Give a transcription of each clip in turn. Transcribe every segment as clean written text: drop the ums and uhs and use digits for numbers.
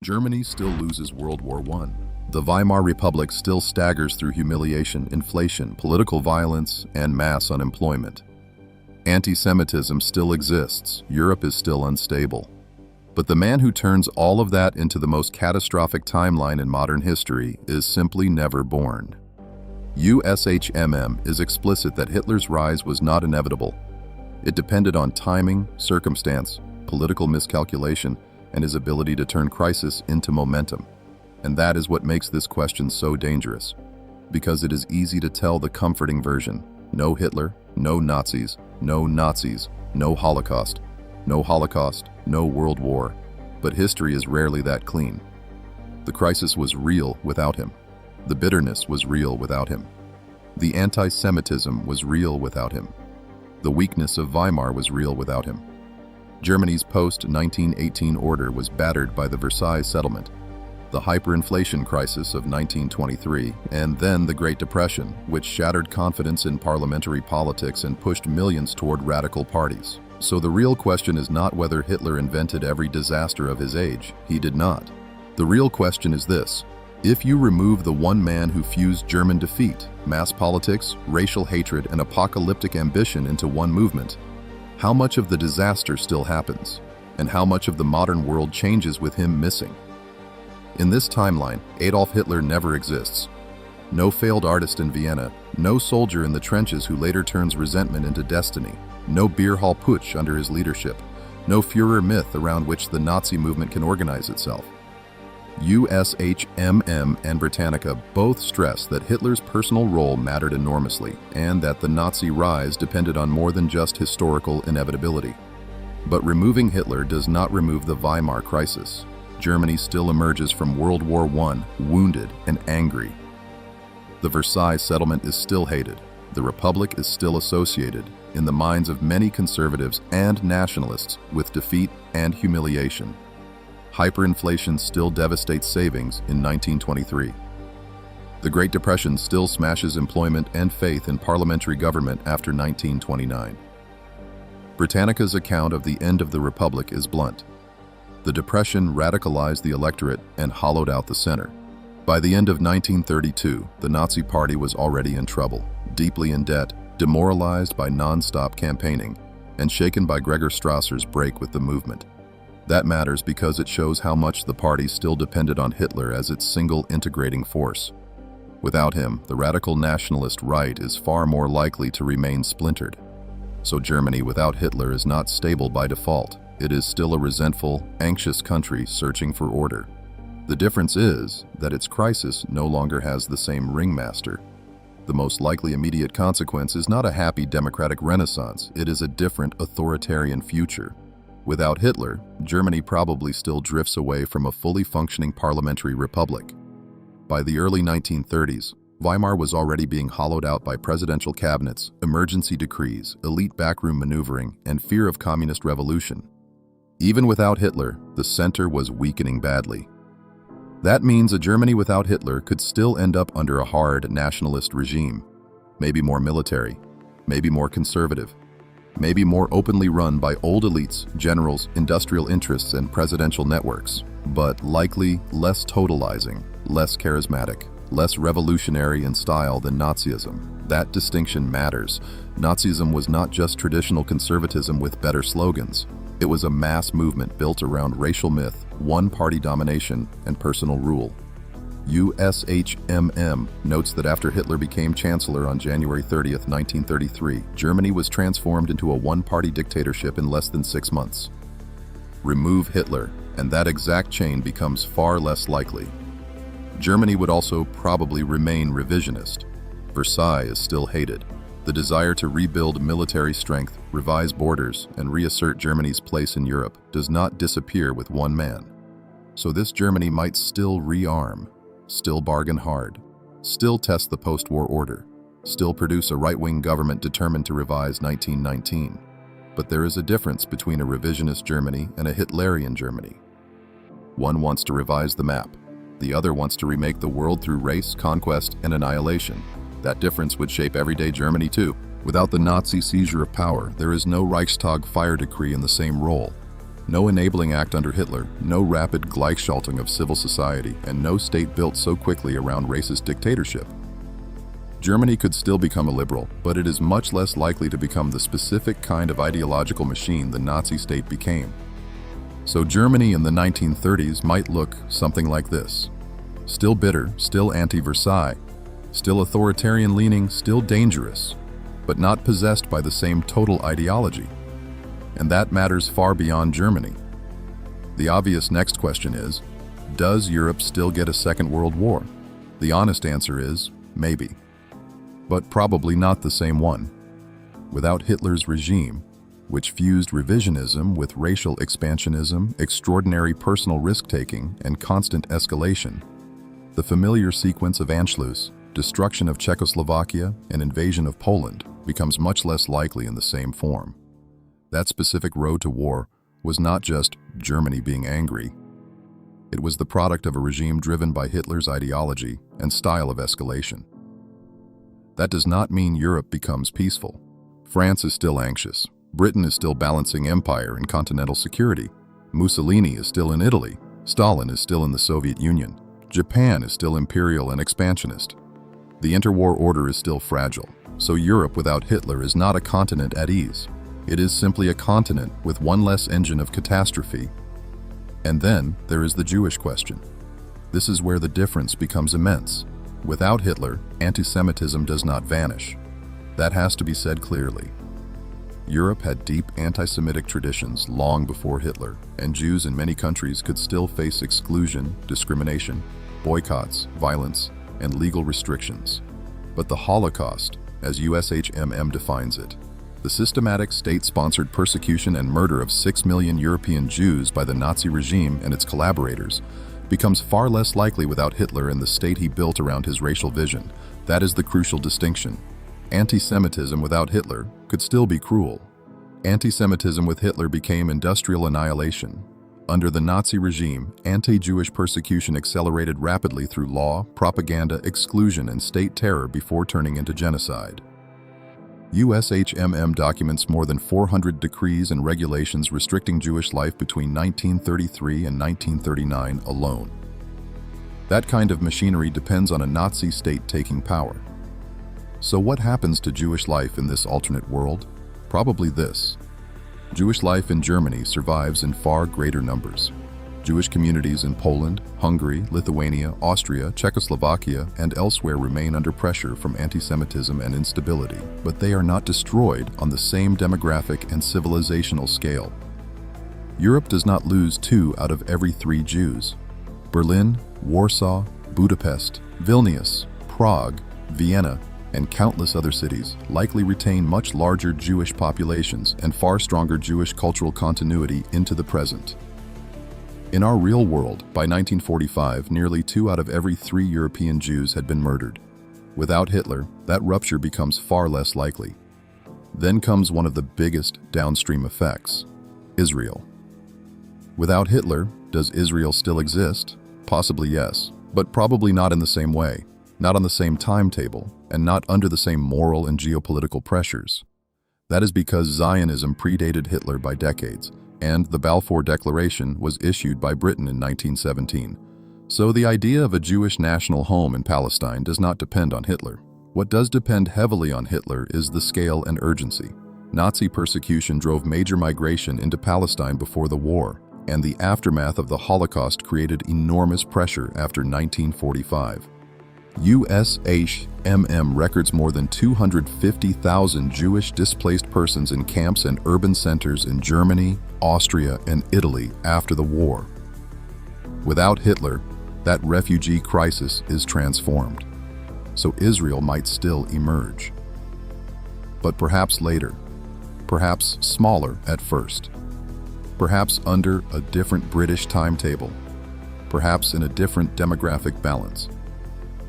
Germany still loses World War I. The Weimar Republic still staggers through humiliation, inflation, political violence, and mass unemployment. Anti-Semitism still exists. Europe is still unstable. But the man who turns all of that into the most catastrophic timeline in modern history is simply never born. USHMM is explicit that Hitler's rise was not inevitable. It depended on timing, circumstance, political miscalculation, and his ability to turn crisis into momentum. And that is what makes this question so dangerous, because it is easy to tell the comforting version. No Hitler, no Nazis, no Nazis, no Holocaust, no World War. But history is rarely that clean. The crisis was real without him. The bitterness was real without him. The anti-Semitism was real without him. The weakness of Weimar was real without him. Germany's post-1918 order was battered by the Versailles settlement, the hyperinflation crisis of 1923, and then the Great Depression, which shattered confidence in parliamentary politics and pushed millions toward radical parties. So the real question is not whether Hitler invented every disaster of his age. He did not. The real question is this: if you remove the one man who fused German defeat, mass politics, racial hatred, and apocalyptic ambition into one movement, how much of the disaster still happens, and how much of the modern world changes with him missing? In this timeline, Adolf Hitler never exists. No failed artist in Vienna, no soldier in the trenches who later turns resentment into destiny, no beer hall putsch under his leadership, no Führer myth around which the Nazi movement can organize itself. USHMM and Britannica both stress that Hitler's personal role mattered enormously and that the Nazi rise depended on more than just historical inevitability. But removing Hitler does not remove the Weimar crisis. Germany still emerges from World War I wounded and angry. The Versailles settlement is still hated. The Republic is still associated, in the minds of many conservatives and nationalists, with defeat and humiliation. Hyperinflation still devastates savings in 1923. The Great Depression still smashes employment and faith in parliamentary government after 1929. Britannica's account of the end of the Republic is blunt. The Depression radicalized the electorate and hollowed out the center. By the end of 1932, the Nazi Party was already in trouble, deeply in debt, demoralized by non-stop campaigning, and shaken by Gregor Strasser's break with the movement. That matters because it shows how much the party still depended on Hitler as its single integrating force. Without him, the radical nationalist right is far more likely to remain splintered. So Germany without Hitler is not stable by default. It is still a resentful, anxious country searching for order. The difference is that its crisis no longer has the same ringmaster. The most likely immediate consequence is not a happy democratic renaissance, it is a different authoritarian future. Without Hitler, Germany probably still drifts away from a fully functioning parliamentary republic. By the early 1930s, Weimar was already being hollowed out by presidential cabinets, emergency decrees, elite backroom maneuvering, and fear of communist revolution. Even without Hitler, the center was weakening badly. That means a Germany without Hitler could still end up under a hard nationalist regime, maybe more military, maybe more conservative, maybe more openly run by old elites, generals, industrial interests, and presidential networks, but likely less totalizing, less charismatic, less revolutionary in style than Nazism. That distinction matters. Nazism was not just traditional conservatism with better slogans. It was a mass movement built around racial myth, one-party domination, and personal rule. USHMM notes that after Hitler became chancellor on January 30, 1933, Germany was transformed into a one-party dictatorship in less than 6 months. Remove Hitler, and that exact chain becomes far less likely. Germany would also probably remain revisionist. Versailles is still hated. The desire to rebuild military strength, revise borders, and reassert Germany's place in Europe does not disappear with one man. So this Germany might still rearm, still bargain hard, still test the post-war order, still produce a right-wing government determined to revise 1919. But there is a difference between a revisionist Germany and a Hitlerian Germany. One wants to revise the map. The other wants to remake the world through race, conquest, and annihilation. That difference would shape everyday Germany too. Without the Nazi seizure of power, there is no Reichstag fire decree in the same role. No enabling act under Hitler, no rapid Gleichschaltung of civil society, and no state built so quickly around racist dictatorship. Germany could still become a liberal, but it is much less likely to become the specific kind of ideological machine the Nazi state became. So Germany in the 1930s might look something like this. Still bitter, still anti-Versailles, still authoritarian-leaning, still dangerous, but not possessed by the same total ideology. And that matters far beyond Germany. The obvious next question is, does Europe still get a Second World War? The honest answer is, maybe. But probably not the same one. Without Hitler's regime, which fused revisionism with racial expansionism, extraordinary personal risk-taking, and constant escalation, the familiar sequence of Anschluss, destruction of Czechoslovakia, and invasion of Poland becomes much less likely in the same form. That specific road to war was not just Germany being angry. It was the product of a regime driven by Hitler's ideology and style of escalation. That does not mean Europe becomes peaceful. France is still anxious. Britain is still balancing empire and continental security. Mussolini is still in Italy. Stalin is still in the Soviet Union. Japan is still imperial and expansionist. The interwar order is still fragile. So Europe without Hitler is not a continent at ease. It is simply a continent with one less engine of catastrophe. And then there is the Jewish question. This is where the difference becomes immense. Without Hitler, anti-Semitism does not vanish. That has to be said clearly. Europe had deep anti-Semitic traditions long before Hitler, and Jews in many countries could still face exclusion, discrimination, boycotts, violence, and legal restrictions. But the Holocaust, as USHMM defines it, the systematic state-sponsored persecution and murder of 6 million European Jews by the Nazi regime and its collaborators, becomes far less likely without Hitler and the state he built around his racial vision. That is the crucial distinction. Anti-Semitism without Hitler could still be cruel. Anti-Semitism with Hitler became industrial annihilation. Under the Nazi regime, anti-Jewish persecution accelerated rapidly through law, propaganda, exclusion, and state terror before turning into genocide. USHMM documents more than 400 decrees and regulations restricting Jewish life between 1933 and 1939 alone. That kind of machinery depends on a Nazi state taking power. So what happens to Jewish life in this alternate world? Probably this. Jewish life in Germany survives in far greater numbers. Jewish communities in Poland, Hungary, Lithuania, Austria, Czechoslovakia, and elsewhere remain under pressure from anti-Semitism and instability, but they are not destroyed on the same demographic and civilizational scale. Europe does not lose 2 out of every 3 Jews. Berlin, Warsaw, Budapest, Vilnius, Prague, Vienna, and countless other cities likely retain much larger Jewish populations and far stronger Jewish cultural continuity into the present. In our real world, by 1945, nearly 2 out of every 3 European Jews had been murdered. Without Hitler, that rupture becomes far less likely. Then comes one of the biggest downstream effects: Israel. Without Hitler, does Israel still exist? Possibly yes, but probably not in the same way, not on the same timetable, and not under the same moral and geopolitical pressures. That is because Zionism predated Hitler by decades, and the Balfour Declaration was issued by Britain in 1917. So the idea of a Jewish national home in Palestine does not depend on Hitler. What does depend heavily on Hitler is the scale and urgency. Nazi persecution drove major migration into Palestine before the war, and the aftermath of the Holocaust created enormous pressure after 1945. USHMM records more than 250,000 Jewish displaced persons in camps and urban centers in Germany, Austria, and Italy after the war. Without Hitler, that refugee crisis is transformed. So Israel might still emerge. But perhaps later, perhaps smaller at first, perhaps under a different British timetable, perhaps in a different demographic balance.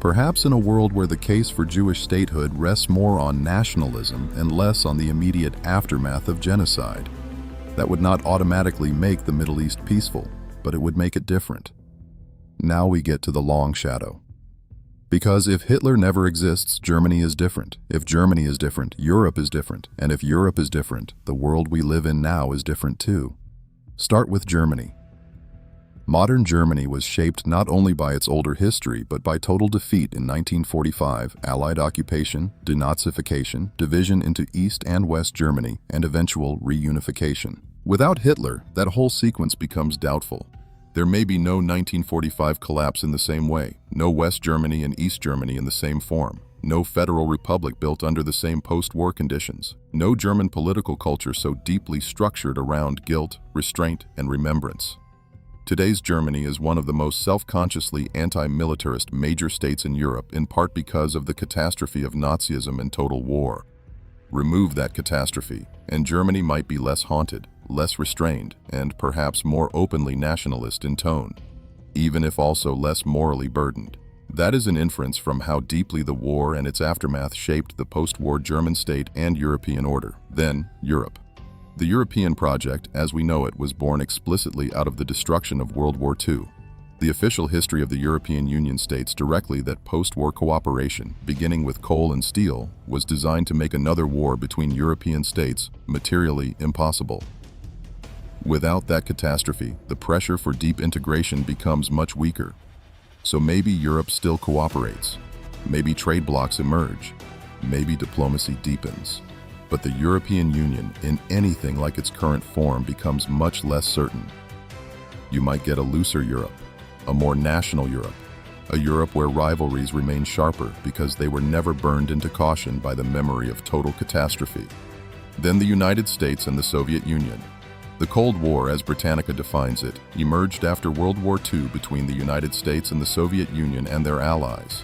Perhaps in a world where the case for Jewish statehood rests more on nationalism and less on the immediate aftermath of genocide. That would not automatically make the Middle East peaceful, but it would make it different. Now we get to the long shadow. Because if Hitler never exists, Germany is different. If Germany is different, Europe is different. And if Europe is different, the world we live in now is different too. Start with Germany. Modern Germany was shaped not only by its older history, but by total defeat in 1945, Allied occupation, denazification, division into East and West Germany, and eventual reunification. Without Hitler, that whole sequence becomes doubtful. There may be no 1945 collapse in the same way, no West Germany and East Germany in the same form, no federal republic built under the same post-war conditions, no German political culture so deeply structured around guilt, restraint, and remembrance. Today's Germany is one of the most self-consciously anti-militarist major states in Europe, in part because of the catastrophe of Nazism and total war. Remove that catastrophe, and Germany might be less haunted, less restrained, and perhaps more openly nationalist in tone, even if also less morally burdened. That is an inference from how deeply the war and its aftermath shaped the post-war German state and European order. Then, Europe. The European project, as we know it, was born explicitly out of the destruction of World War II. The official history of the European Union states directly that post-war cooperation, beginning with coal and steel, was designed to make another war between European states materially impossible. Without that catastrophe, the pressure for deep integration becomes much weaker. So maybe Europe still cooperates. Maybe trade blocs emerge. Maybe diplomacy deepens. But the European Union, in anything like its current form, becomes much less certain. You might get a looser Europe, a more national Europe, a Europe where rivalries remain sharper because they were never burned into caution by the memory of total catastrophe. Then the United States and the Soviet Union. The Cold War, as Britannica defines it, emerged after World War II between the United States and the Soviet Union and their allies.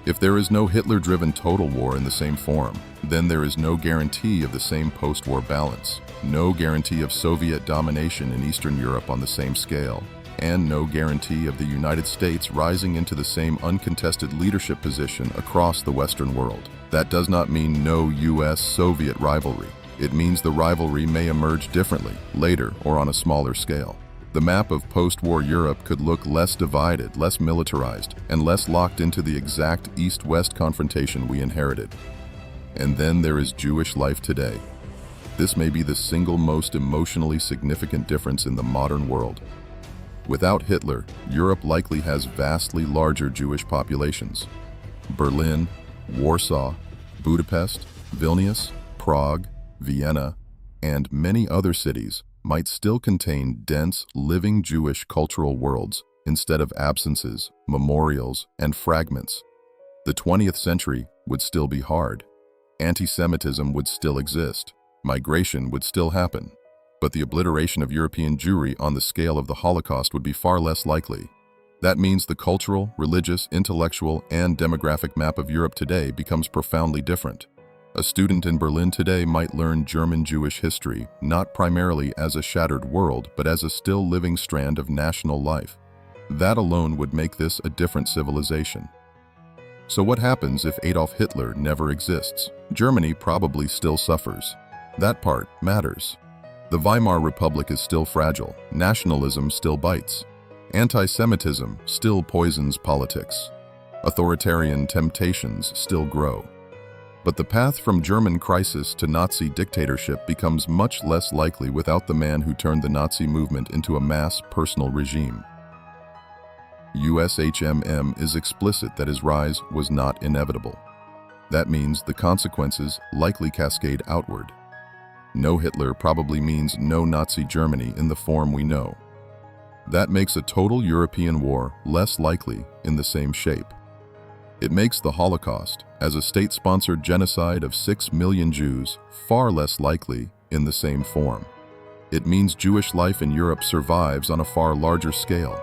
If there is no Hitler-driven total war in the same form, then there is no guarantee of the same post-war balance, no guarantee of Soviet domination in Eastern Europe on the same scale, and no guarantee of the United States rising into the same uncontested leadership position across the Western world. That does not mean no US-Soviet rivalry. It means the rivalry may emerge differently, later, or on a smaller scale. The map of post-war Europe could look less divided, less militarized, and less locked into the exact East-West confrontation we inherited. And then there is Jewish life today. This may be the single most emotionally significant difference in the modern world. Without Hitler, Europe likely has vastly larger Jewish populations. Berlin, Warsaw, Budapest, Vilnius, Prague, Vienna, and many other cities might still contain dense, living Jewish cultural worlds instead of absences, memorials, and fragments. The 20th century would still be hard. Anti-Semitism would still exist. Migration would still happen. But the obliteration of European Jewry on the scale of the Holocaust would be far less likely. That means the cultural, religious, intellectual, and demographic map of Europe today becomes profoundly different. A student in Berlin today might learn German Jewish history, not primarily as a shattered world, but as a still living strand of national life. That alone would make this a different civilization. So what happens if Adolf Hitler never exists? Germany probably still suffers. That part matters. The Weimar Republic is still fragile. Nationalism still bites. Anti-Semitism still poisons politics. Authoritarian temptations still grow. But the path from German crisis to Nazi dictatorship becomes much less likely without the man who turned the Nazi movement into a mass personal regime. USHMM is explicit that his rise was not inevitable. That means the consequences likely cascade outward. No Hitler probably means no Nazi Germany in the form we know. That makes a total European war less likely in the same shape. It makes the Holocaust, as a state-sponsored genocide of 6 million Jews, far less likely in the same form. It means Jewish life in Europe survives on a far larger scale.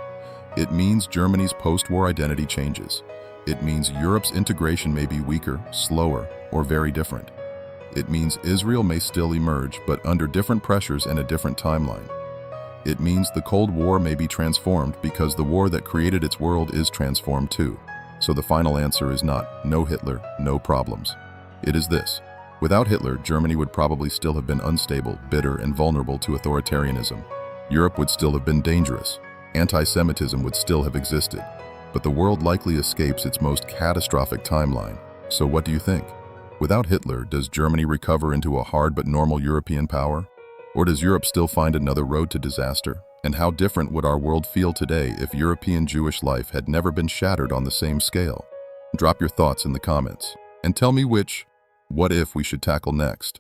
It means Germany's post-war identity changes. It means Europe's integration may be weaker, slower, or very different. It means Israel may still emerge, but under different pressures and a different timeline. It means the Cold War may be transformed because the war that created its world is transformed too. So the final answer is not no Hitler, no problems. It is this: without Hitler, Germany would probably still have been unstable, bitter, and vulnerable to authoritarianism. Europe would still have been dangerous. Anti-Semitism would still have existed. But the world likely escapes its most catastrophic timeline. So what do you think? Without Hitler, does Germany recover into a hard but normal European power? Or does Europe still find another road to disaster? And how different would our world feel today if European Jewish life had never been shattered on the same scale? Drop your thoughts in the comments and tell me which what if we should tackle next.